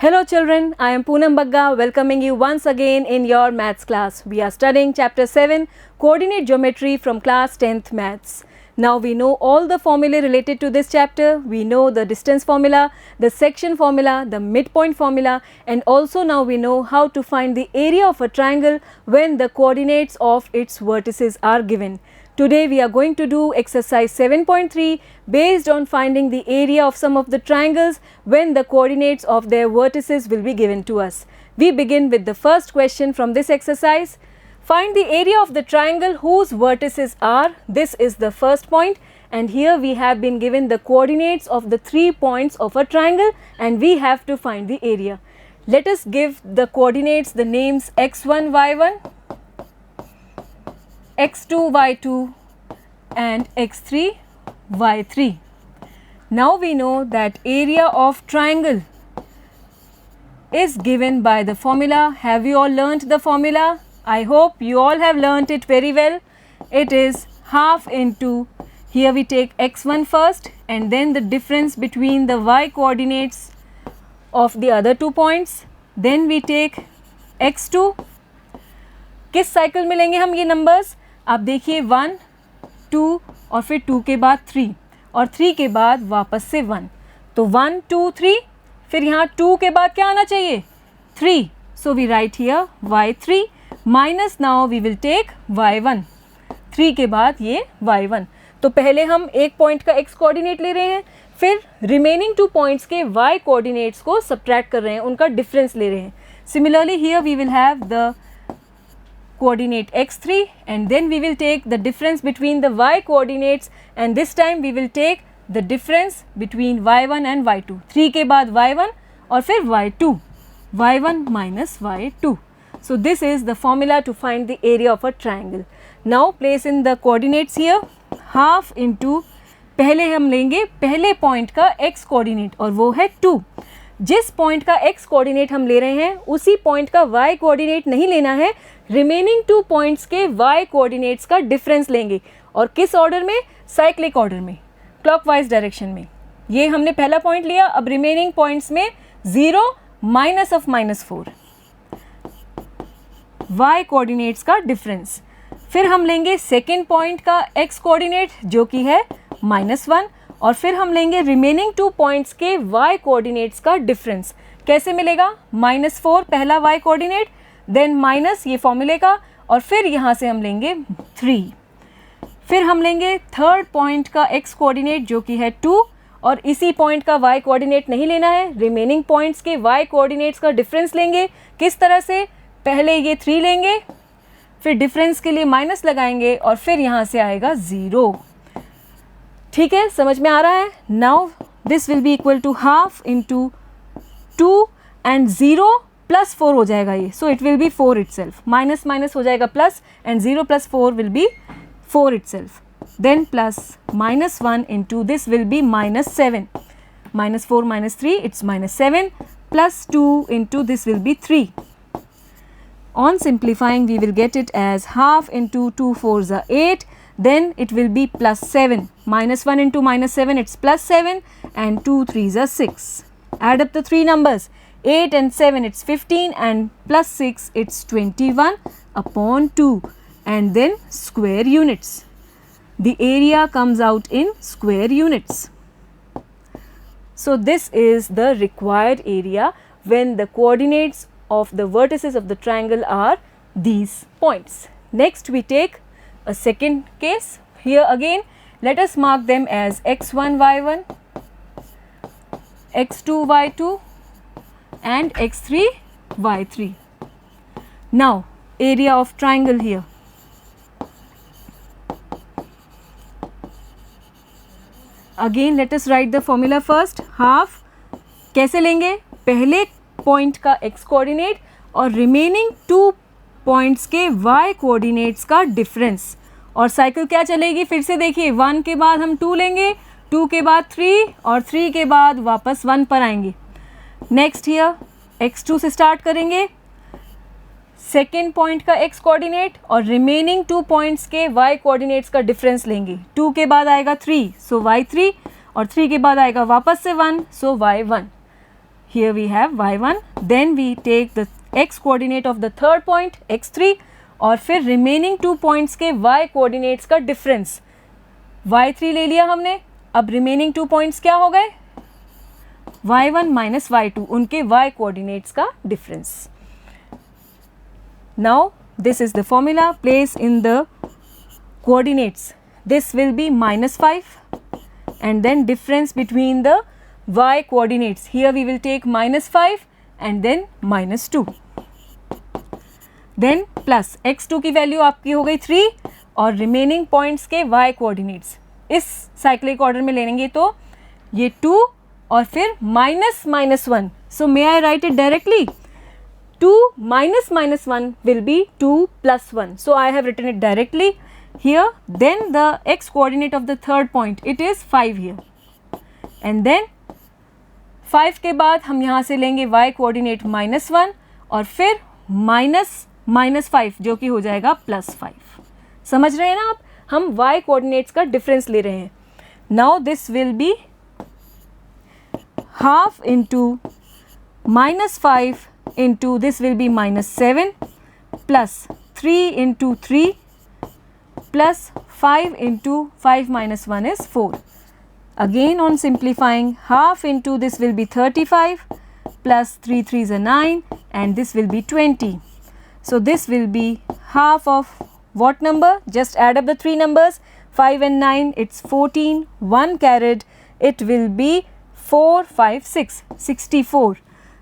Hello children, I am Poonam Bagga welcoming you once again in your maths class. We are studying chapter 7 coordinate geometry from class 10th maths. Now we know all the formulae related to this chapter. We know the distance formula, the section formula, the midpoint formula, and also now we know how to find the area of a triangle when the coordinates of its vertices are given. Today we are going to do exercise 7.3 based on finding the area of some of the triangles when the coordinates of their vertices will be given to us. We begin with the first question from this exercise. Find the area of the triangle whose vertices are. This is the first point, and here we have been given the coordinates of the 3 points of a triangle and we have to find the area. Let us give the coordinates the names x1, y1, x2, y2 and x3, y3. Now we know that area of triangle is given by the formula. Have you all learnt the formula? I hope you all have learnt it very well. It is half into, here we take x1 first and then the difference between the y coordinates of the other 2 points. Then we take x2. किस cycle में लेंगे हम ये numbers? आप देखिए 1, 2 और फिर 2 के बाद 3 और 3 के बाद वापस से 1. तो 1, 2, 3, फिर यहाँ 2 के बाद क्या आना चाहिए? 3. So we write here y3 minus now we will take y1. 3 के बाद ये y1. तो पहले हम एक पॉइंट का x कोऑर्डिनेट ले रहे हैं, फिर रिमेनिंग 2 पॉइंट्स के y कोऑर्डिनेट्स को सब्ट्रैक्ट कर रहे हैं, उनका डिफरेंस ले रहे हैं. Similarly here we will have the coordinate x3 and then we will take the difference between the y coordinates and this time we will take the difference between y1 and y2. 3 के बाद y1 और फिर y2. y1 minus y2. So this is the formula to find the area of a triangle. Now place in the coordinates here. Half into, पहले हम लेंगे पहले point का x coordinate और वो है 2. जिस पॉइंट का x कोऑर्डिनेट हम ले रहे हैं उसी पॉइंट का y कोऑर्डिनेट नहीं लेना है, रिमेनिंग 2 पॉइंट्स के y कोऑर्डिनेट्स का डिफरेंस लेंगे. और किस ऑर्डर में? साइक्लिक ऑर्डर में, क्लॉकवाइज डायरेक्शन में. ये हमने पहला पॉइंट लिया. अब रिमेनिंग पॉइंट्स में 0 माइनस ऑफ -4 y कोऑर्डिनेट्स का डिफरेंस. फिर हम लेंगे सेकेंड पॉइंट का x कोऑर्डिनेट जो कि है -1 और फिर हम लेंगे रिमेनिंग 2 पॉइंट्स के y कोऑर्डिनेट्स का डिफरेंस. कैसे मिलेगा? -4 पहला y कोऑर्डिनेट, देन माइनस ये फॉर्मूले का और फिर यहाँ से हम लेंगे 3. फिर हम लेंगे थर्ड पॉइंट का x कोऑर्डिनेट जो कि है 2 और इसी पॉइंट का y कोऑर्डिनेट नहीं लेना है, रिमेनिंग पॉइंट्स के y कोऑर्डिनेट्स का डिफरेंस लेंगे. किस तरह से? पहले ये 3 लेंगे, फिर डिफरेंस के लिए माइनस लगाएंगे और फिर यहाँ से आएगा 0. ठीक है, समझ में आ रहा है? Now this will be equal to half into 2 and 0 plus 4 हो जाएगा ये. So it will be 4 itself. Minus minus हो जाएगा plus and 0 plus 4 will be 4 itself. Then plus -1 into this will be -7. -4 -3 it's -7 plus 2 into this will be 3. On simplifying we will get it as half into 2 4s are 8. Then it will be plus 7. -1 into -7 it's plus 7 and 2 3s are 6. Add up the 3 numbers. 8 and 7 it's 15 and plus 6 it's 21 upon 2 and then square units. The area comes out in square units. So this is the required area when the coordinates of the vertices of the triangle are these points. Next we take a second case. Here again let us mark them as x1 y1, x2 y2 and x3 y3. Now area of triangle here. Again let us write the formula first. Half कैसे लेंगे? पहले point का x coordinate और remaining 2 points के y coordinates का difference. और cycle क्या चलेगी? फिर से देखिए 1 के बाद हम 2 लेंगे, 2 के बाद 3 और 3 के बाद वापस 1 पर आएंगे. नेक्स्ट हियर x2 से स्टार्ट करेंगे, सेकेंड पॉइंट का x कोऑर्डिनेट और रिमेनिंग 2 पॉइंट्स के y कोऑर्डिनेट्स का डिफरेंस लेंगे. 2 के बाद आएगा 3 सो y3 और 3 के बाद आएगा वापस से 1 सो y1. here we have y1, then we take the x coordinate of the third point x3 और फिर remaining 2 points के y coordinates का difference y3 ले लिया हमने. अब remaining 2 points क्या हो गए? y1 minus y2, उनके y coordinates का difference. Now this is the formula. Place in the coordinates. This will be minus 5 and then difference between the y coordinates. Here we will take minus 5 and then minus 2. Then plus x2 की value आपकी हो गई 3 और remaining points के y coordinates इस cyclic order में लेंगे तो ये 2 और फिर minus minus 1. So may I right it directly. 2 minus minus 1 will be 2 plus 1. So I have written it directly here. Then the x coordinate of the third point, it is 5 here. And then 5 के बाद हम यहाँ से लेंगे y coordinate minus 1 और फिर minus 5 जो कि हो जाएगा plus 5. समझ रहे हैं ना आप? हम y coordinates का difference ले रहे हैं. Now this will be half into minus 5 into this will be minus 7 plus 3 into 3 plus 5 into 5 minus 1 is 4. Again on simplifying, half into this will be 35 plus 3 3s are 9 and this will be 20. So this will be half of what number? Just add up the three numbers, 5 and 9, it's 14, 1 carried, it will be 4, 5, 6, 64.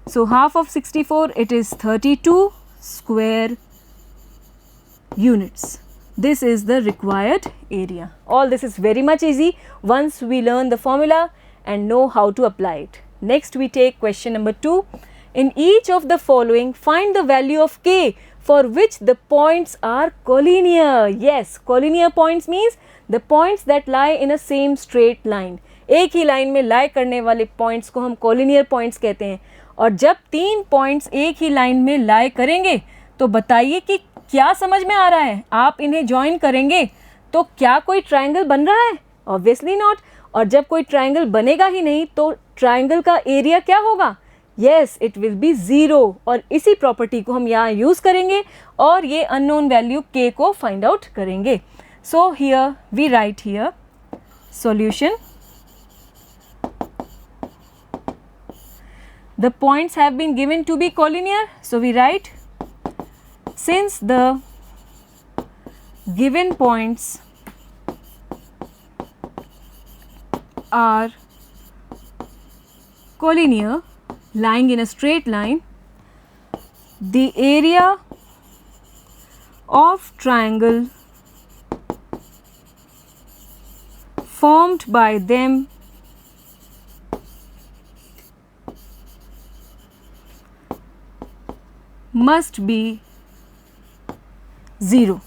So half of 64, it is 32 square units. This is the required area. All this is very much easy once we learn the formula and know how to apply it. Next we take question number 2. In each of the following, find the value of k for which the points are collinear. Yes, collinear points means the points that lie in a same straight line. एक ही line में lie करने वाले points को हम collinear points कहते हैं. और जब 3 points एक ही लाइन में lie करेंगे तो बताइए कि क्या समझ में आ रहा है? आप इन्हें ज्वाइन करेंगे तो क्या कोई ट्रायंगल बन रहा है? Obviously not. और जब कोई ट्रायंगल बनेगा ही नहीं तो ट्रायंगल का एरिया क्या होगा? Yes, it will B 0. और इसी प्रॉपर्टी को हम यहाँ यूज़ करेंगे और ये अननोन वैल्यू k को फाइंड आउट करेंगे. So here we write here solution. The points have been given to be collinear. So we write, since the given points are collinear, lying in a straight line, the area of triangle formed by them must be 0.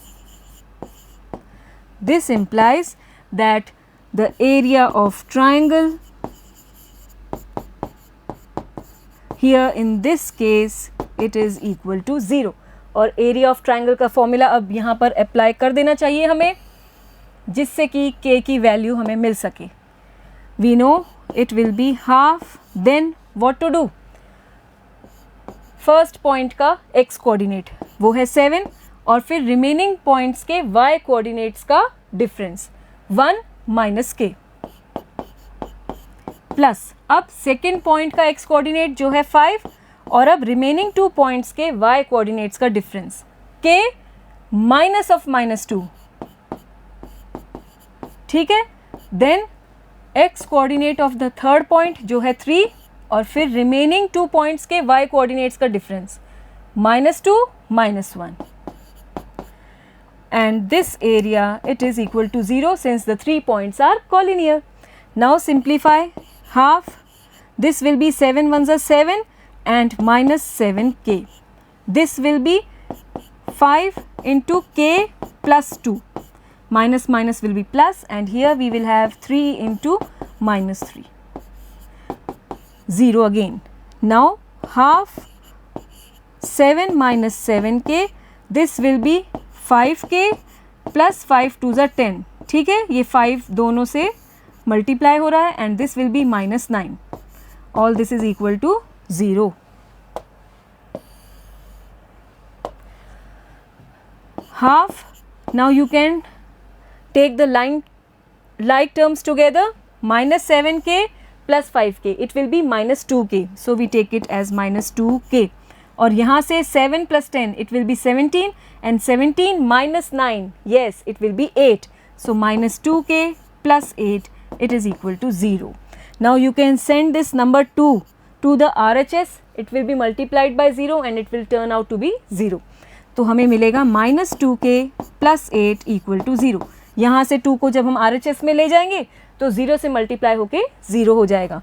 This implies that the area of triangle here in this case it is equal to 0. और area of triangle का formula अब यहाँ पर apply कर देना चाहिए हमें जिससे कि k की वैल्यू हमें मिल सके. We know it will be half. Then what to do? First point का x कोऑर्डिनेट वो है 7 और फिर रिमेनिंग पॉइंट्स के y कोऑर्डिनेट्स का डिफरेंस 1 माइनस k प्लस अब सेकेंड पॉइंट का x कोऑर्डिनेट जो है 5 और अब रिमेनिंग 2 पॉइंट्स के y कोऑर्डिनेट्स का डिफरेंस k माइनस ऑफ -2. ठीक है. Then x coordinate of the third point जो है 3 और फिर रिमेनिंग 2 पॉइंट्स के y कोऑर्डिनेट्स का difference -2 -1 and this area it is equal to 0 since the 3 points are collinear. Now simplify. Half, this will be 7 ones are 7 and minus 7k. This will be 5 into k plus 2. Minus minus will be plus and here we will have 3 into -3. 0 again. Now half 7 minus 7k, this will be 5k plus 5 2s are 10. ठीक है, ये 5 दोनों से multiply हो रहा है and this will be -9. All this is equal to 0. Half, now you can take the like terms together, minus 7k plus 5k, it will be minus 2k. So we take it as minus 2k. और यहाँ से 7 plus 10, it will be 17, and 17 minus 9, yes, it will be 8. So minus 2k plus 8, it is equal to 0. Now you can send this number 2 to the RHS, it will be multiplied by 0 and it will turn out to be 0. तो हमें मिलेगा minus 2k plus 8 equal to 0. यहाँ से 2 को जब हम RHS में ले जाएंगे तो 0 से मल्टीप्लाई होके 0 हो जाएगा.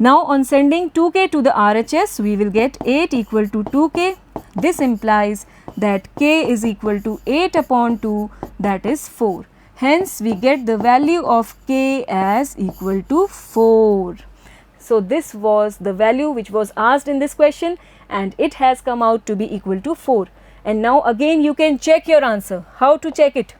Now on sending 2k to the RHS, we will get 8 equal to 2k. This implies that k is equal to 8 upon 2, that is 4. Hence we get the value of k as equal to 4. So this was the value which was asked in this question and it has come out to be equal to 4. And now again you can check your answer. How to check it?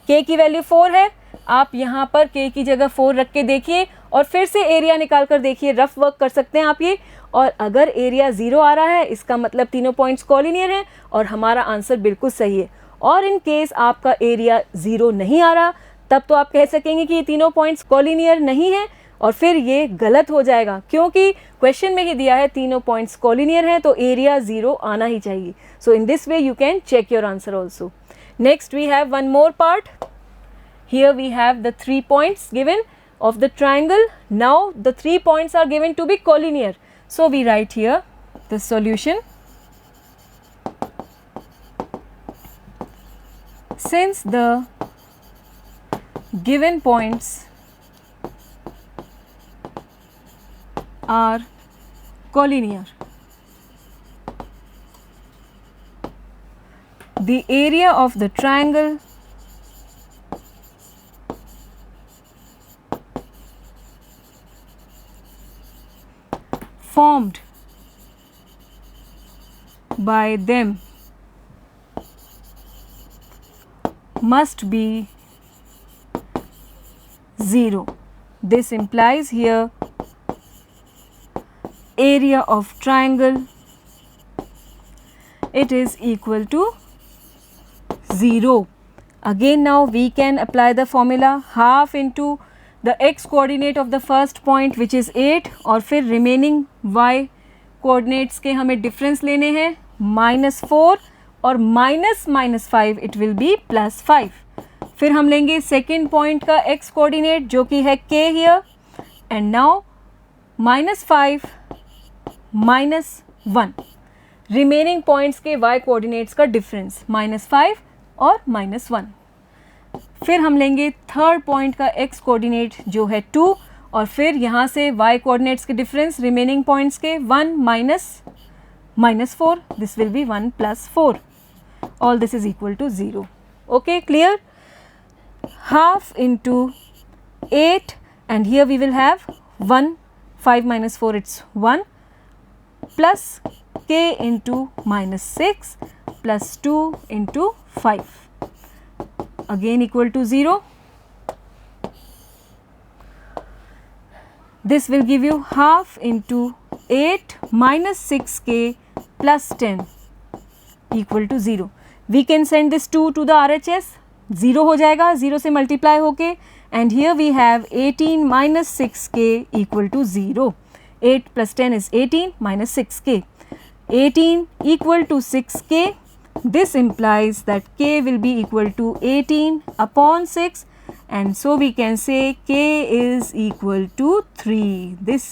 k की value 4 है, आप यहाँ पर k की जगह 4 रख के देखिए और फिर से एरिया निकाल कर देखिए. रफ वर्क कर सकते हैं आप ये. और अगर एरिया 0 आ रहा है इसका मतलब तीनों पॉइंट्स कॉलिनियर हैं और हमारा आंसर बिल्कुल सही है. और इन केस आपका एरिया 0 नहीं आ रहा तब तो आप कह सकेंगे कि ये तीनों पॉइंट्स कॉलिनियर नहीं है और फिर ये गलत हो जाएगा क्योंकि क्वेश्चन में ही दिया है तीनों पॉइंट्स कॉलिनियर हैं तो एरिया 0 आना ही चाहिए. So in this way you can check your answer also. Next we have one more part. Here we have the 3 points given of the triangle. Now the 3 points are given to be collinear. So we write here the solution. Since the given points are collinear, the area of the triangle formed by them must be 0. This implies here area of triangle, it is equal to 0. Again now we can apply the formula half into the x coordinate of the first point which is 8 और फिर remaining y coordinates के हमें difference लेने हैं -4 और -5 it will be +5. फिर हम लेंगे second point का x coordinate जो कि है k here and now -5 -1 remaining points के y coordinates का difference -5 और -1. फिर हम लेंगे थर्ड पॉइंट का x कोऑर्डिनेट जो है 2 और फिर यहाँ से y कोऑर्डिनेट्स के डिफरेंस रिमेनिंग पॉइंट्स के 1 -4, this will be 1 + 4. All this is equal to 0. Okay, clear? Half into 8 and here we will have 1, 5 - 4 it's 1 plus k into -6 plus 2 into 5. Again equal to 0. This will give you half into 8 minus 6k plus 10 equal to 0. We can send this 2 to the RHS. 0 हो जाएगा 0 से multiply होके and here we have 18 minus 6k equal to 0. 8 plus 10 is 18 minus 6k. 18 equal to 6k. This implies that k will be equal to 18 upon 6 and so we can say k is equal to 3. This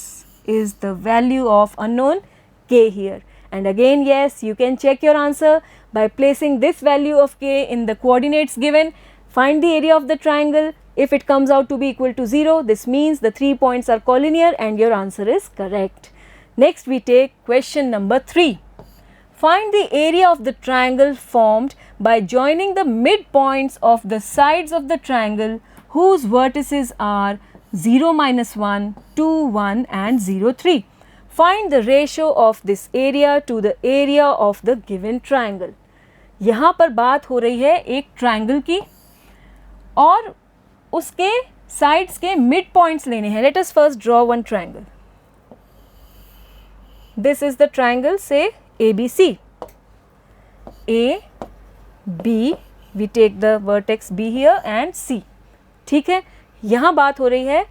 is the value of unknown k here. And again, yes, you can check your answer by placing this value of k in the coordinates given. Find the area of the triangle. If it comes out to be equal to 0, this means the 3 points are collinear and your answer is correct. Next we take question number 3. Find the area of the triangle formed by joining the midpoints of the sides of the triangle whose vertices are 0, -1, 2, 1 and 0, 3. Find the ratio of this area to the area of the given triangle. यहाँ पर बात हो रही है एक triangle की और उसके साइड्स के मिड पॉइंट्स लेने हैं. Let us first draw one triangle. this is the triangle, say ABC. A, B, we take the vertex B here and C. ठीक है, यहाँ बात हो रही है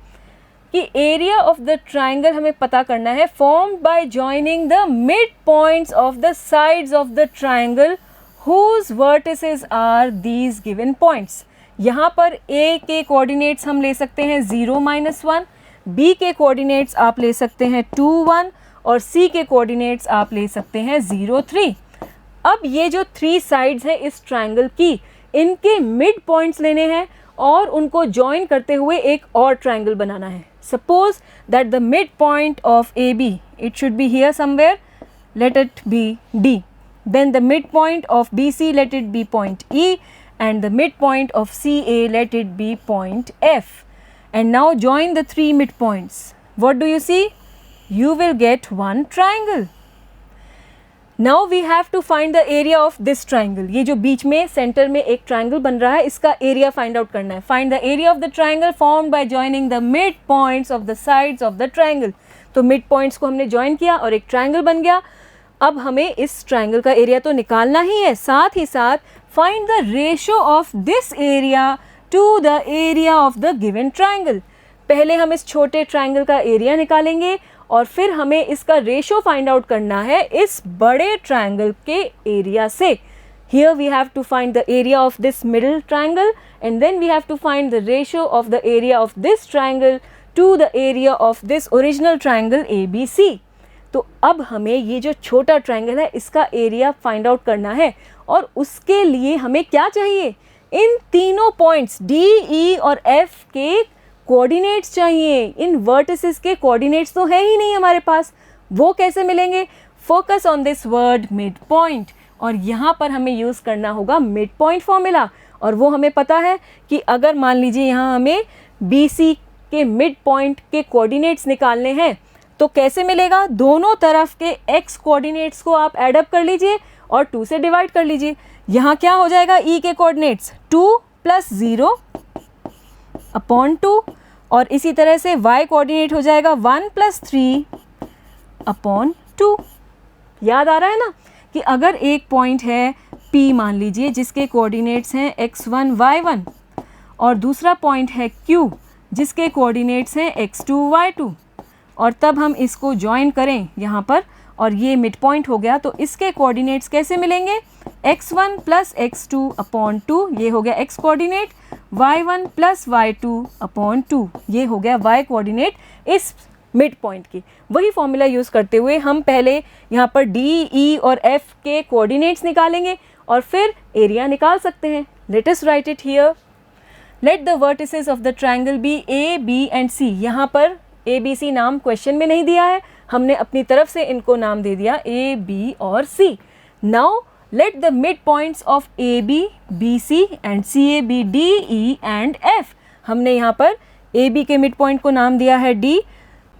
कि एरिया ऑफ द ट्राइंगल हमें पता करना है, formed by joining the mid points of the sides of the triangle whose vertices are these given points. यहाँ पर A के कोऑर्डिनेट्स हम ले सकते हैं 0, -1, B के कोऑर्डिनेट्स आप ले सकते हैं 2, 1 और C के कोऑर्डिनेट्स आप ले सकते हैं 0, 3. अब ये जो 3 साइड्स हैं इस ट्राइंगल की, इनके मिड पॉइंट्स लेने हैं और उनको जॉइन करते हुए एक और ट्राइंगल बनाना है. Suppose that the mid point of AB, it should be here somewhere, let it be D. Then the midpoint of BC, let it be point E, and the midpoint of CA, let it be point F. And now join the 3 midpoints. What do you see? You will get one triangle. Now we have to find the area of this triangle. ये जो बीच में centre में एक triangle बन रहा है, इसका area find out करना है. Find the area of the triangle formed by joining the midpoints of the sides of the triangle. तो मिड पॉइंट्स को हमने ज्वाइन किया और एक ट्राइंगल बन गया. अब हमें इस ट्राइंगल का एरिया तो निकालना ही है, साथ ही साथ find the ratio of this area to the area of the given triangle. पहले हम इस छोटे ट्राइंगल का एरिया निकालेंगे और फिर हमें इसका रेशो फाइंड आउट करना है इस बड़े ट्राइंगल के एरिया से. Here we have to find the area of this middle triangle and then we have to find the ratio of the area of this triangle to the area of this original triangle ABC. तो अब हमें ये जो छोटा triangle है इसका area find out करना है और उसके लिए हमें क्या चाहिए, इन तीनों पॉइंट्स D, E और F के कोऑर्डिनेट्स चाहिए. इन वर्टिसेस के कोऑर्डिनेट्स तो है ही नहीं हमारे पास, वो कैसे मिलेंगे? Focus on this word mid point, और यहाँ पर हमें यूज़ करना होगा मिड पॉइंट फॉर्मूला. और वो हमें पता है कि अगर मान लीजिए यहाँ हमें BC के मिड पॉइंट के कोऑर्डिनेट्स निकालने हैं तो कैसे मिलेगा? दोनों तरफ के x कोऑर्डिनेट्स को आप एडअप कर लीजिए और 2 से डिवाइड कर लीजिए. यहाँ क्या हो जाएगा? E के कोऑर्डिनेट्स 2 + 0 अपॉन 2 और इसी तरह से y कोऑर्डिनेट हो जाएगा 1 + 3 अपॉन 2. याद आ रहा है ना कि अगर एक पॉइंट है P मान लीजिए जिसके कोऑर्डिनेट्स हैं x1, y1 और दूसरा पॉइंट है Q जिसके कोऑर्डिनेट्स हैं x2, y2 और तब हम इसको ज्वाइन करें यहाँ पर और ये मिड पॉइंट हो गया, तो इसके कोऑर्डिनेट्स कैसे मिलेंगे? x1 + x2 अपॉन 2, ये हो गया x coordinate, y1 + y2 upon 2, ये हो गया y कोऑर्डिनेट इस मिड पॉइंट की. वही फॉर्मूला यूज़ करते हुए हम पहले यहाँ पर D, E और F के कोऑर्डिनेट्स निकालेंगे और फिर एरिया निकाल सकते हैं. Let us write it here. Let the vertices of the triangle be A, B and C. यहाँ पर ABC नाम क्वेश्चन में नहीं दिया है, हमने अपनी तरफ से इनको नाम दे दिया A, B और C. Now let the mid points of AB, BC and CA be D, E and F. हमने यहाँ पर AB के मिड पॉइंट को नाम दिया है D,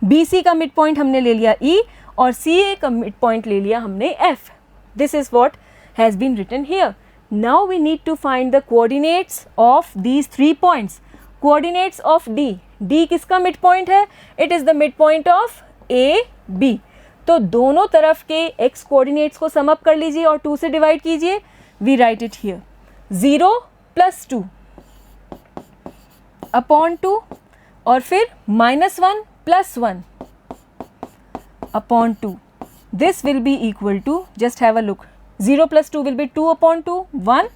BC का मिड पॉइंट हमने ले लिया E और CA का मिड पॉइंट ले लिया हमने F. This is what has been written here. Now we need to find the coordinates of these 3 points. Coordinates of D. D किसका मिड पॉइंट है? It is the mid point of A, B. तो दोनों तरफ के x coordinates को sum up कर लीजिए और 2 से डिवाइड कीजिए. We write it here 0 + 2 upon 2 और फिर -1 + 1 upon 2. This will be equal to, just have a look, 0 + 2 will be 2 upon 2, 1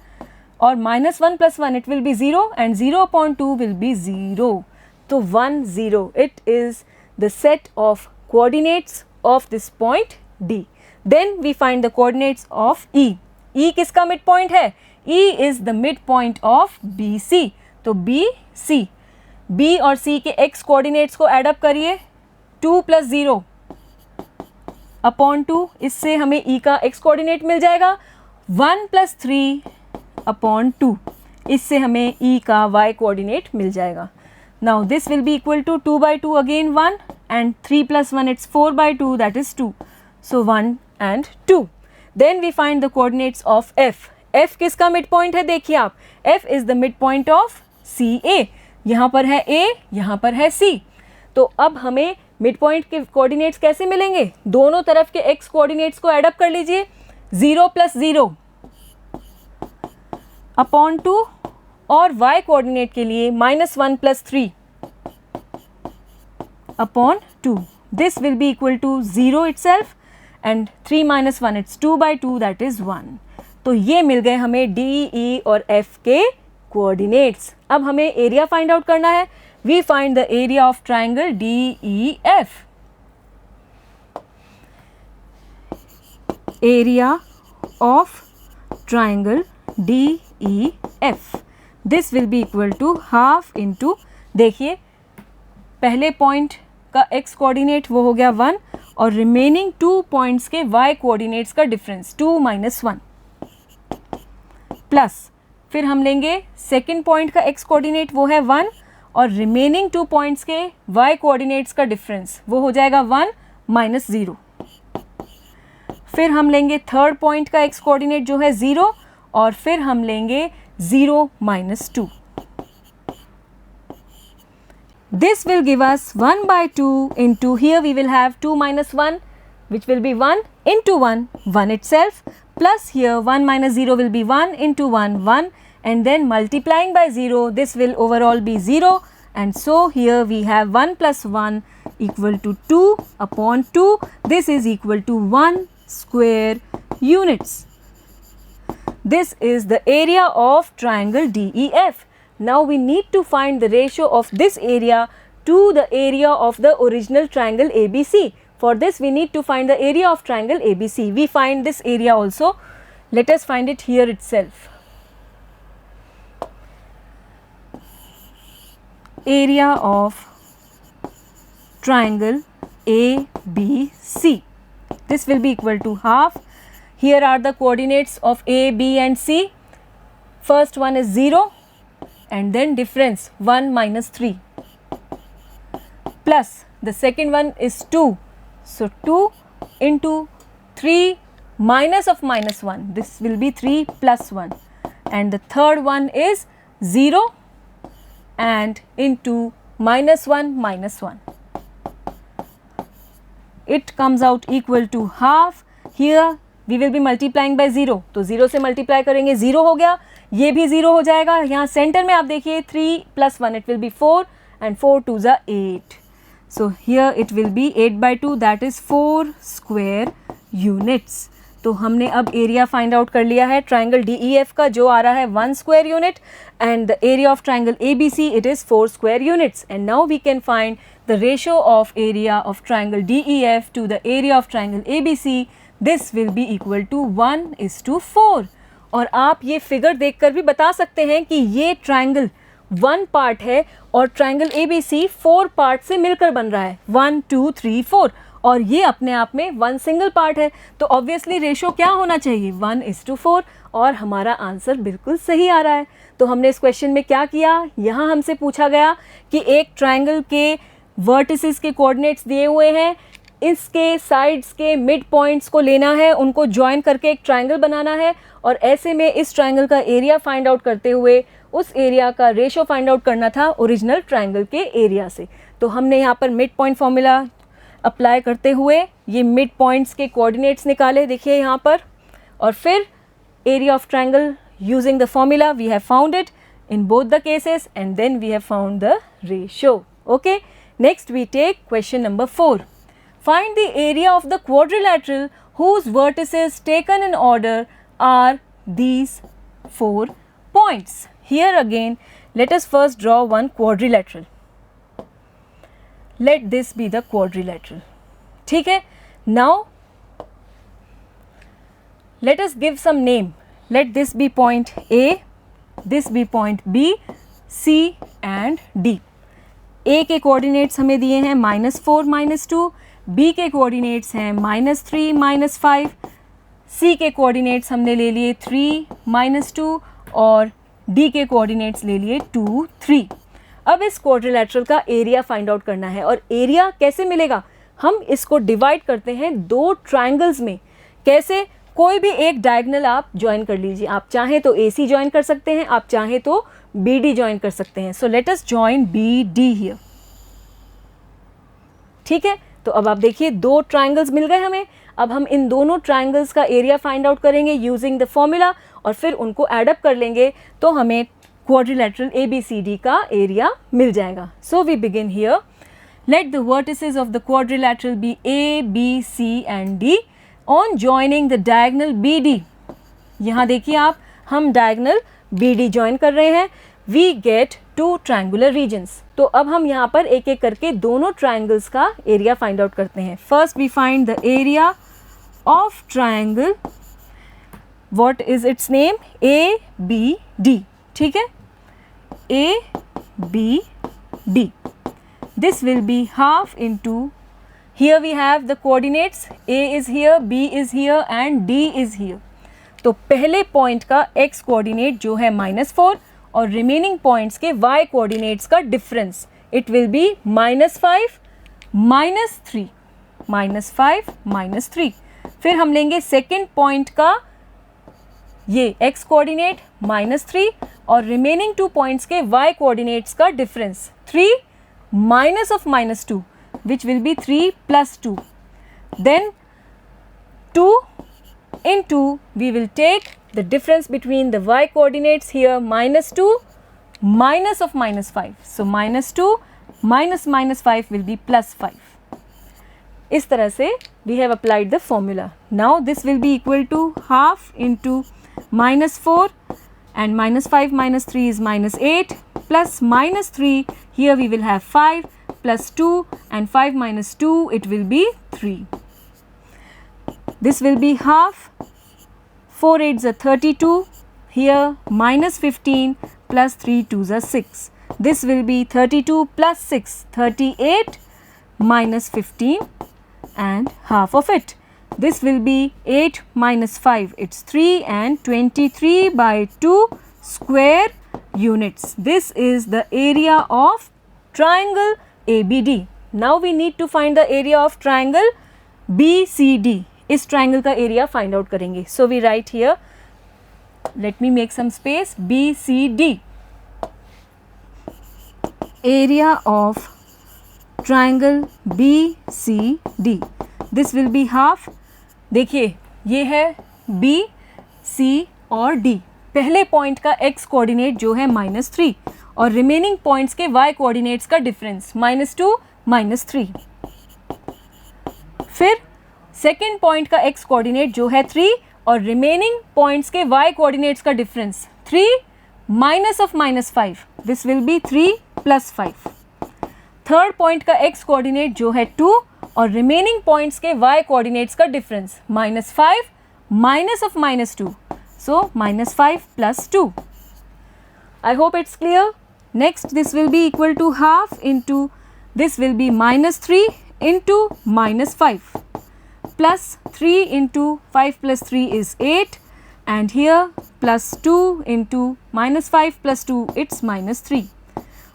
और -1 + 1 it will be 0 and 0 upon 2 will be 0. तो 1, 0. It is the set of coordinates of this point D. Then we find the coordinates of E. E किसका mid point है? E is the midpoint of BC. तो BC. B और C के x coordinates को add up करिए. 2 + 0 upon 2, इससे हमें E का x कोऑर्डिनेट मिल जाएगा. 1 + 3 अपॉन 2, इससे हमें E का y कोऑर्डिनेट मिल जाएगा. Now this will be equal to 2 by 2 again 1 and 3 + 1 it's 4 by 2, that is 2. So 1 and 2. Then we find the coordinates of F. F किसका mid point है? देखिए आप, F is the midpoint of CA. यहाँ पर है A, यहाँ पर है C. तो अब हमें मिड पॉइंट के कोऑर्डिनेट्स कैसे मिलेंगे, दोनों तरफ के x कोऑर्डिनेट्स को एडअप कर लीजिए, 0 + 0 अपॉन 2 और y कोऑर्डिनेट के लिए -1 + 3 upon 2. This will be equal to 0 itself and 3 - 1 it's 2/2 that is 1. तो ये मिल गए हमें D, E और F के कोऑर्डिनेट्स. अब हमें एरिया फाइंड आउट करना है. We find the area of triangle DEF. Area of triangle DEF. This will be equal to half into, देखिए पहले पॉइंट का x कोऑर्डिनेट वो हो गया 1 और रिमेनिंग 2 पॉइंट्स के y कोऑर्डिनेट्स का डिफरेंस 2 - 1 प्लस फिर हम लेंगे सेकेंड पॉइंट का x कोऑर्डिनेट वो है 1 और रिमेनिंग 2 पॉइंट्स के y कोऑर्डिनेट्स का डिफरेंस वो हो जाएगा 1 - 0. फिर हम लेंगे थर्ड पॉइंट का x कोऑर्डिनेट जो है 0 और फिर हम लेंगे 0 - 2. This will give us 1/2 into, here we will have 2 - 1 which will be 1 into 1, 1 itself, plus here 1 - 0 will be 1 into 1, 1, and then multiplying by 0 this will overall be 0, and so here we have 1 + 1 equal to 2 upon 2. This is equal to 1 square units. This is the area of triangle DEF. Now we need to find the ratio of this area to the area of the original triangle ABC. For this we need to find the area of triangle ABC. We find this area also. Let us find it here itself. Area of triangle ABC. This will be equal to half. Here are the coordinates of A, B and C. First one is 0. And then difference 1 - 3 plus the second one is 2, so 2 into 3 minus of -1, this will be 3 + 1, and the third one is 0 and into -1 - 1, it comes out equal to half. Here we will be multiplying by 0, तो 0 से multiply करेंगे 0 हो गया, ये भी 0 हो जाएगा. यहाँ सेंटर में आप देखिए 3 + 1 it will be 4 and 4 2s are 8. So here it will be 8/2 that is 4 square units. तो हमने अब एरिया फाइंड आउट कर लिया है ट्राइंगल DEF का जो आ रहा है 1 square unit, and the area of triangle ABC it is 4 square units. And now we can find the ratio of area of triangle DEF to the area of triangle ABC. This will be equal to 1:4. और आप ये figure देखकर भी बता सकते हैं कि ये ट्राइंगल 1 पार्ट है और ट्राइंगल ABC 4 पार्ट से मिलकर बन रहा है, 1 2 3 4, और ये अपने आप में 1 सिंगल पार्ट है. तो ऑब्वियसली रेशो क्या होना चाहिए, 1:4, और हमारा आंसर बिल्कुल सही आ रहा है. तो हमने इस क्वेश्चन में क्या किया, यहाँ हमसे पूछा गया कि एक ट्राइंगल के वर्टिसेस के कोऑर्डिनेट्स दिए हुए हैं, इसके साइड्स के मिड पॉइंट्स को लेना है, उनको ज्वाइन करके एक ट्राइंगल बनाना है, और ऐसे में इस ट्राइंगल का एरिया फाइंड आउट करते हुए उस एरिया का रेशो फाइंड आउट करना था ओरिजिनल ट्राइंगल के एरिया से. तो हमने यहाँ पर मिड पॉइंट फॉर्मूला अप्लाई करते हुए ये मिड पॉइंट्स के कोऑर्डिनेट्स निकाले, देखिए यहाँ पर, और फिर area of triangle using the formula we have found it in both the cases, and then we have found the ratio. Okay, next we take question number 4. Find the area of the quadrilateral whose vertices taken in order are these 4 points. Here again, let us first draw one quadrilateral. Let this be the quadrilateral. ठीक है. Now, let us give some name. Let this be point A, this be point B, C and D. A के coordinates हमें दिए हैं -4 -2. B के coordinates हैं -3 -5, C के coordinates हमने ले लिए 3 -2 और D के कोऑर्डिनेट्स ले लिए 2 3. अब इस क्वाड्रिलैटरल का एरिया फाइंड आउट करना है, और एरिया कैसे मिलेगा, हम इसको डिवाइड करते हैं 2 ट्राइंगल्स में. कैसे, कोई भी एक डायगोनल आप ज्वाइन कर लीजिए, आप चाहें तो AC ज्वाइन कर सकते हैं, आप चाहें तो BD ज्वाइन कर सकते हैं. So let us join BD here. ठीक है, तो अब आप देखिए दो ट्राइंगल्स मिल गए हमें। अब हम इन दोनों ट्राइंगल्स का एरिया फाइंड आउट करेंगे यूजिंग द फॉर्मूला और फिर उनको एड अप कर लेंगे तो हमें क्वाड्रिलेटरल ABCD का एरिया मिल जाएगा। So we begin here. Let the vertices of the quadrilateral be A, B, C and D on joining the diagonal BD. यहाँ देखिए आप, हम diagonal BD join कर रहे हैं। We get two triangular regions. तो अब हम यहाँ पर एक एक करके दोनों triangles का area find out करते हैं। First we find the area of triangle. What is its name? ABD. ठीक है, ABD. This will be half into, here we have the coordinates, A is here, B is here and D is here. तो पहले point का x coordinate जो है -4 और remaining points के y coordinates का डिफरेंस, इट विल बी -5 -3, -5 -3। फिर हम लेंगे सेकेंड पॉइंट का ये x कोऑर्डिनेट -3 और रिमेनिंग 2 पॉइंट्स के y कोऑर्डिनेट्स का difference 3 minus of -2, which will be 3 plus 2. Then 2 into, we will take the difference between the y coordinates here, -2 minus of -5. So -2 minus -5 will be +5. इस तरह से we have applied the formula. Now this will be equal to half into -4 and -5 -3 is -8 plus -3, here we will have 5 plus 2 and 5 minus 2, it will be 3. This will be half, 4 8s are 32, here -15 plus 3 2s are 6. This will be 32 plus 6, 38 minus 15 and half of it. This will be 8 minus 5, it's 3 and 23 by 2 square units. This is the area of triangle ABD. Now we need to find the area of triangle BCD. इस triangle का area find out करेंगे. So we write here, let me make some space, BCD. Area of triangle BCD. This will be half. देखिए ये है B, C और D. पहले point का x coordinate जो है -3 और रिमेनिंग पॉइंट्स के y कोऑर्डिनेट्स का डिफरेंस -2 -3। फिर सेकेंड पॉइंट का x कोऑर्डिनेट जो है 3 और रिमेनिंग पॉइंट्स के y कोऑर्डिनेट्स का difference 3 minus of -5, this will be 3 plus 5। Third point का x कोऑर्डिनेट जो है 2 और रिमेनिंग पॉइंट्स के y कोऑर्डिनेट्स का difference -5 minus of -2, so -5 plus 2. I hope it's clear. Next this will be equal to half into, this will be -3 into -5 plus 3 into 5 plus 3 is 8 and here plus 2 into -5 plus 2, it's -3.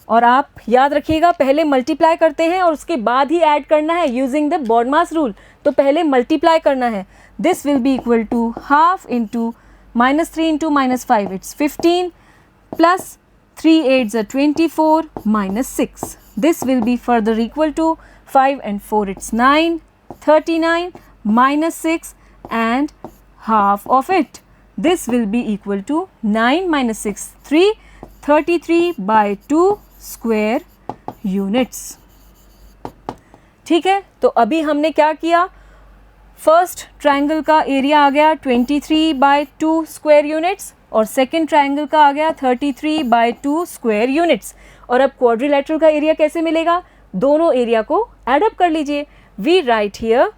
और आप याद रखिएगा पहले multiply करते हैं और उसके बाद ही ऐड करना है यूजिंग द बॉडमास रूल। तो पहले मल्टीप्लाई करना है। This will be equal to half into -3 into -5, it's 15 plus 3 8s are 24 minus 6. This will be further equal to 5 and 4, it's 9, 39 minus 6 and half of it. This will be equal to 9 minus 6, 3, 33 by 2 square units. ठीक है, तो अभी हमने क्या किया, first triangle का area आ गया 23 bye 2 square units और सेकंड ट्रायंगल का आ गया 33 बाय 2 स्क्वायर यूनिट्स। और अब क्वाड्रिलेटरल का एरिया कैसे मिलेगा, दोनों एरिया को एड अप कर लीजिए। We write here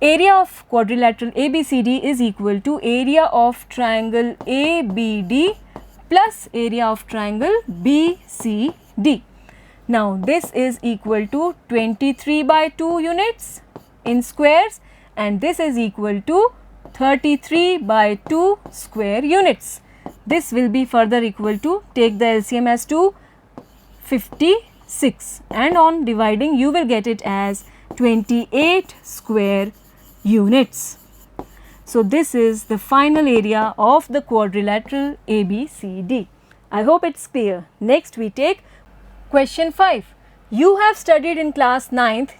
area of quadrilateral ABCD is equal to area of triangle ABD plus area of triangle BCD. Now this is equal to 23 by 2 units in squares and this is equal to 33 by 2 square units. This will be further equal to, take the LCM as 2, 56 and on dividing you will get it as 28 square units. So this is the final area of the quadrilateral ABCD. I hope it's clear. Next we take question 5. You have studied in class 9th,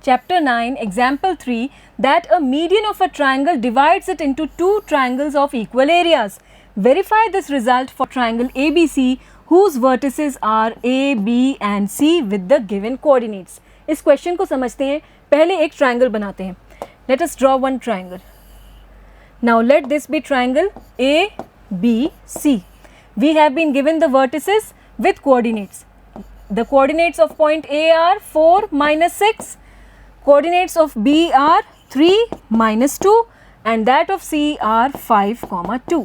chapter 9, example 3, that a median of a triangle divides it into two triangles of equal areas. Verify this result for triangle ABC whose vertices are A, B and C with the given coordinates. इस question को समझते हैं, पहले एक triangle बनाते हैं. Let us draw one triangle. Now let this be triangle ABC. We have been given the vertices with coordinates. The coordinates of point A are 4 minus 6, coordinates of B are 3 minus 2 and that of C are 5 comma 2.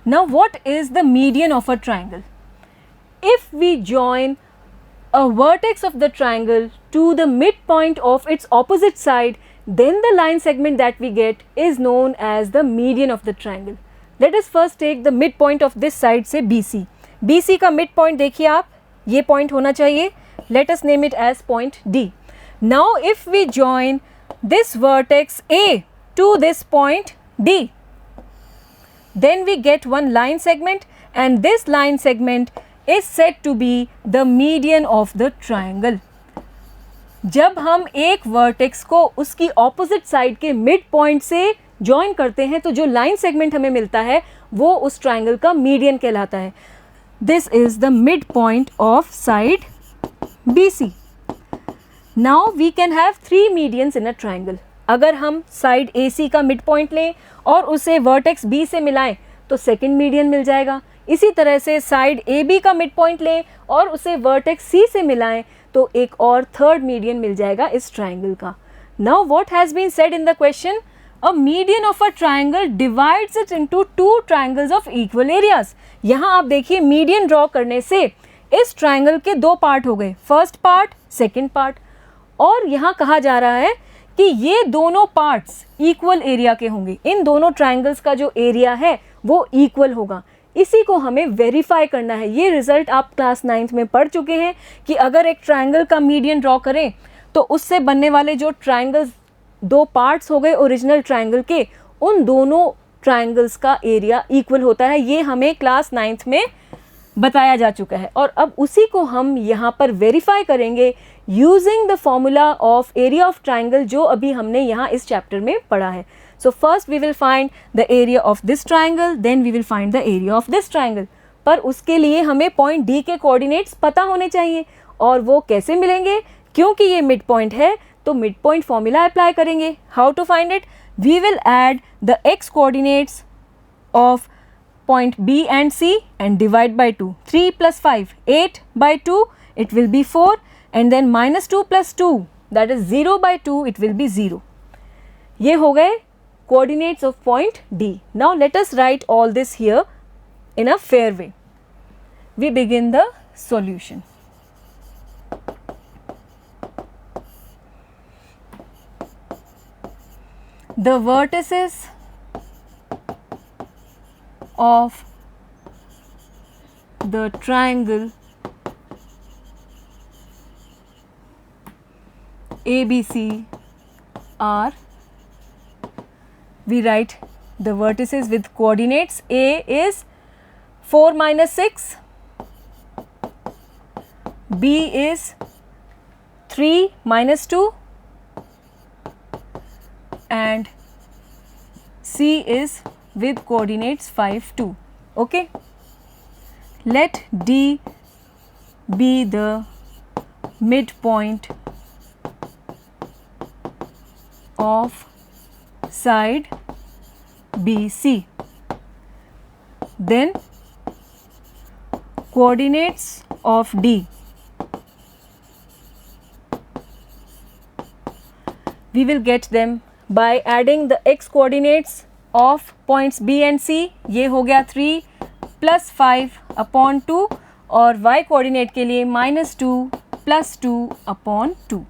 Now what is the median of a triangle? If we join a vertex of the triangle to the midpoint of its opposite side, then the line segment that we get is known as the median of the triangle. Let us first take the midpoint of this side से BC. BC का midpoint देखिए आप, ये point होना चाहिए. Let us name it as point D. Now if we join this vertex A to this point D, then we get one line segment and this line segment is said to be the median of the triangle. जब हम एक vertex को उसकी opposite side के mid point से join करते हैं तो जो लाइन सेगमेंट हमें मिलता है वो उस ट्राइंगल का मीडियन कहलाता है. This is the mid point of side BC. Now we can have 3 medians in a triangle. अगर हम साइड AC का मिड पॉइंट लें और उसे वर्टेक्स B से मिलाएं तो सेकेंड मीडियन मिल जाएगा. इसी तरह से साइड AB का मिड पॉइंट लें और उसे वर्टेक्स C से मिलाएं तो एक और थर्ड मीडियन मिल जाएगा इस ट्राइंगल का. Now what has been said in the question? A median of a triangle divides it into 2 triangles of equal areas. यहाँ आप देखिए मीडियन ड्रॉ करने से इस ट्राइंगल के 2 पार्ट हो गए, फर्स्ट पार्ट, सेकेंड पार्ट. और यहाँ कहा जा रहा है कि ये दोनों पार्ट्स इक्वल एरिया के होंगे. इन दोनों ट्राइंगल्स का जो एरिया है वो इक्वल होगा. इसी को हमें वेरीफाई करना है. ये रिजल्ट आप क्लास 9th में पढ़ चुके हैं कि अगर एक ट्राइंगल का मीडियन ड्रॉ करें तो उससे बनने वाले जो ट्राइंगल्स 2 पार्ट्स हो गए ओरिजिनल ट्राइंगल के, उन दोनों ट्राइंगल्स का एरिया इक्वल होता है. ये हमें क्लास 9th में बताया जा चुका है और अब उसी को हम यहाँ पर वेरीफाई करेंगे using the formula of area of triangle जो अभी हमने यहाँ इस चैप्टर में पढ़ा है. So first we will find the area of this triangle, then we will find the area of this triangle. पर उसके लिए हमें point D के coordinates पता होने चाहिए और वो कैसे मिलेंगे? क्योंकि ये mid point है तो mid point formula apply करेंगे. How to find it? We will add the x coordinates of point B and C and divide by 2. 3 plus 5, 8 by 2, it will be 4 and then minus 2 plus 2, that is 0 by 2, it will be 0. ये हो गए coordinates of point D. Now let us write all this here in a fair way. We begin the solution. The vertices of the triangle ABC are, we write the vertices with coordinates. A is 4 minus 6, B is 3 minus 2 and C is with coordinates 5, 2. Okay. Let D be the midpoint of side BC. Then coordinates of D. We will get them by adding the x coordinates of points B and C. ये हो गया 3 plus 5 upon 2 और y coordinate के लिए -2 plus 2 upon 2.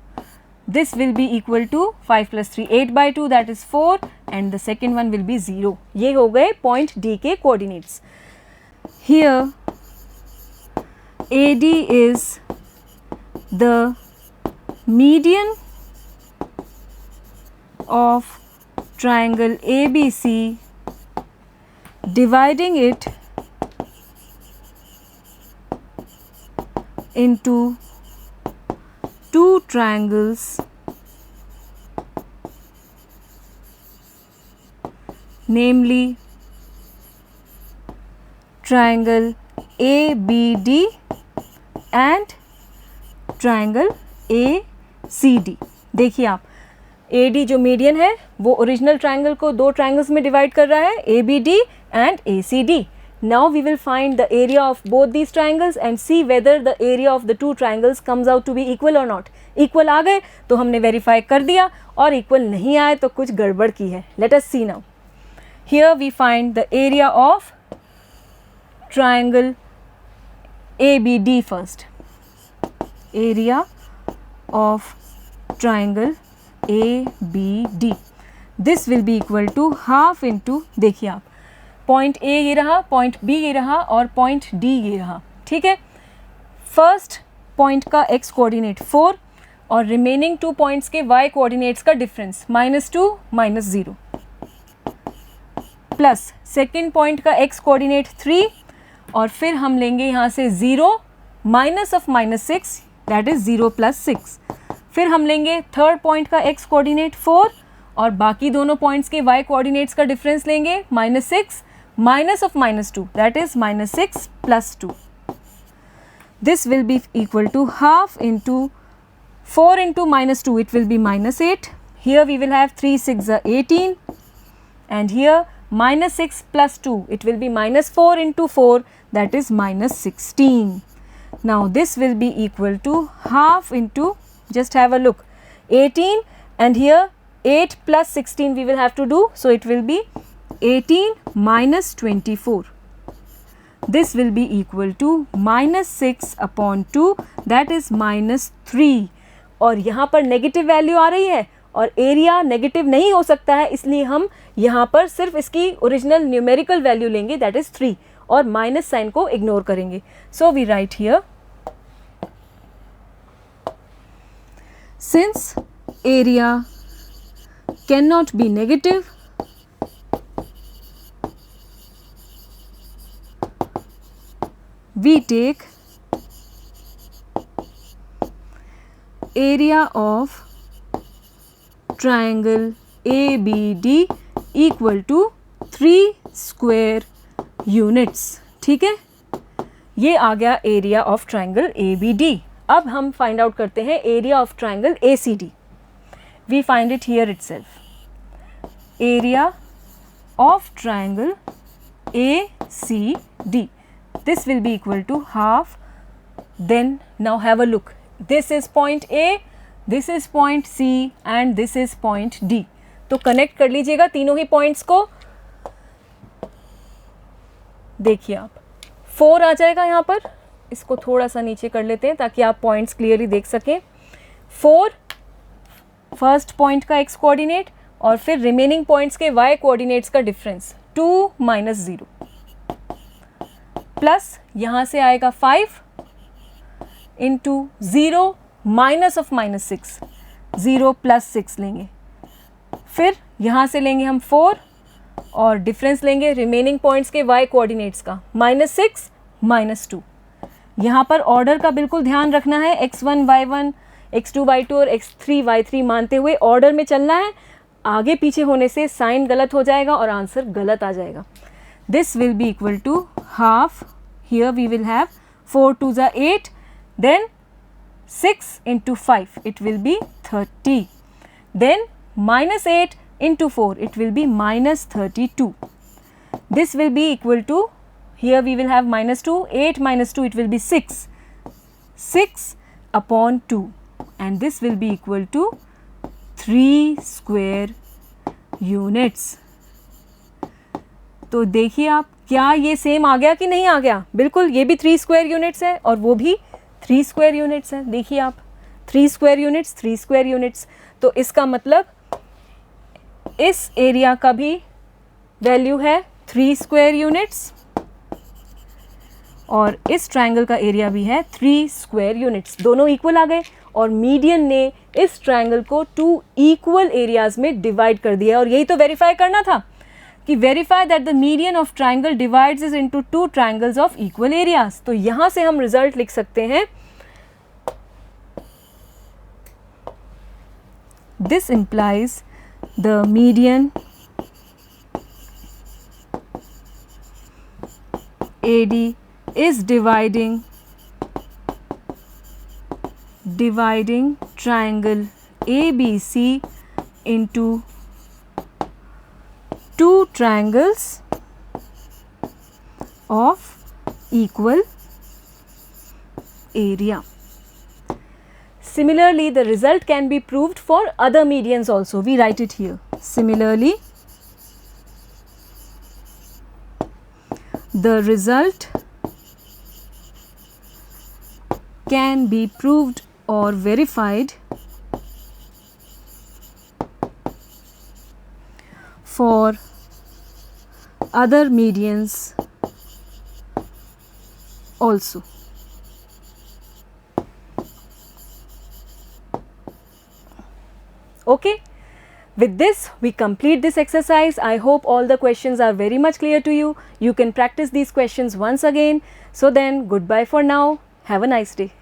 This will be equal to 5 plus 3, 8 by 2, that is 4 and the second one will be 0. ये हो गए point D के coordinates. Here AD is the median of triangle ABC dividing it into triangles namely triangle ABD and triangle ACD. देखिए आप, AD जो median है वो original triangle को दो ट्रायंगल्स में डिवाइड कर रहा है, ABD and ACD. Now we will find the area of both these triangles and see whether the area of the two triangles comes out to be equal or not. Equal आ गए तो हमने verify कर दिया, और equal नहीं आए तो कुछ गड़बड़ की है. Let us see now. Here we find the area of triangle ABD first. Area of triangle ABD. This will be equal to half into, देखिए आप, पॉइंट A ये रहा, पॉइंट B ये रहा और पॉइंट D ये रहा. ठीक है, फर्स्ट पॉइंट का x कोऑर्डिनेट 4 और रिमेनिंग टू पॉइंट्स के y कोऑर्डिनेट्स का डिफरेंस -2 -0, प्लस सेकेंड पॉइंट का x कोऑर्डिनेट 3 और फिर हम लेंगे यहाँ से 0 माइनस ऑफ -6 दैट इज 0 + 6. फिर हम लेंगे थर्ड पॉइंट का x कोऑर्डिनेट 4 और बाकी दोनों पॉइंट्स के y कोऑर्डिनेट्स का डिफरेंस लेंगे -6 minus of -2 that is -6 + 2. This will be equal to half into 4 into -2, it will be -8. Here we will have 3 6 are 18 and here -6 + 2, it will be -4 into 4 that is -16. Now this will be equal to half into, just have a look, 18 and here 8 + 16 we will have to do, so it will be 18 minus 24. This will be equal to -6/2 that is -3. और यहाँ पर negative value आ रही है और area negative नहीं हो सकता है, इसलिए हम यहाँ पर सिर्फ इसकी ओरिजिनल न्यूमेरिकल वैल्यू लेंगे दैट इज़ 3 और माइनस साइन को इग्नोर करेंगे. So we write here, since area can not be negative, we take area of triangle ABD equal to 3 square units. ठीक है, ये आ गया एरिया ऑफ ट्राइंगल ABD. अब हम फाइंड आउट करते हैं area of triangle ACD. We find it here itself. Area of triangle ACD, this will be equal to half. Then now have a look, this is point A, this is point C and this is point D. तो connect कर लीजिएगा तीनों ही points को. देखिए आप 4 आ जाएगा यहाँ पर, इसको थोड़ा सा नीचे कर लेते हैं ताकि आप पॉइंट्स क्लियरली देख सकें. 4 फर्स्ट पॉइंट का x कोऑर्डिनेट और फिर रिमेनिंग पॉइंट्स के y कोऑर्डिनेट्स का डिफरेंस 2 - 0 प्लस यहाँ से आएगा 5 इंटू 0 माइनस ऑफ -6, 0 + 6 लेंगे. फिर यहाँ से लेंगे हम 4 और डिफरेंस लेंगे रिमेनिंग पॉइंट्स के y कोऑर्डिनेट्स का -6 -2. यहाँ पर ऑर्डर का बिल्कुल ध्यान रखना है, x1 y1 x2 y2 और x3 y3 मानते हुए ऑर्डर में चलना है. आगे पीछे होने से साइन गलत हो जाएगा और आंसर गलत आ जाएगा. This will be equal to half. Here we will have 4 2s are 8, then 6 into 5, it will be 30. Then -8 into 4, it will be -32. This will be equal to, here we will have -2, 8 - 2, it will be 6. 6/2 and this will be equal to 3 square units. तो देखिए आप, क्या ये same आ गया कि नहीं आ गया? बिल्कुल, ये भी 3 स्क्वायर यूनिट्स है और वो भी 3 स्क्वायर यूनिट्स है. देखिए आप, 3 स्क्वायर यूनिट्स 3 स्क्वायर यूनिट्स. तो इसका मतलब इस एरिया का भी वैल्यू है 3 स्क्वायर यूनिट्स और इस ट्रायंगल का एरिया भी है 3 स्क्वायर यूनिट्स. दोनों इक्वल आ गए और मीडियन ने इस ट्रायंगल को 2 इक्वल एरियाज में डिवाइड कर दिया. और यही तो वेरीफाई करना था कि verify that the median of triangle divides is into 2 triangles of equal areas. तो यहाँ से हम रिजल्ट लिख सकते हैं This implies the median AD is dividing triangle ABC into two triangles of equal area. Similarly, the result can be proved for other medians also. We write it here. Similarly, the result can be proved or verified for other medians also. Okay. With this, we complete this exercise. I hope all the questions are very much clear to you. You can practice these questions once again. So then, goodbye for now. Have a nice day.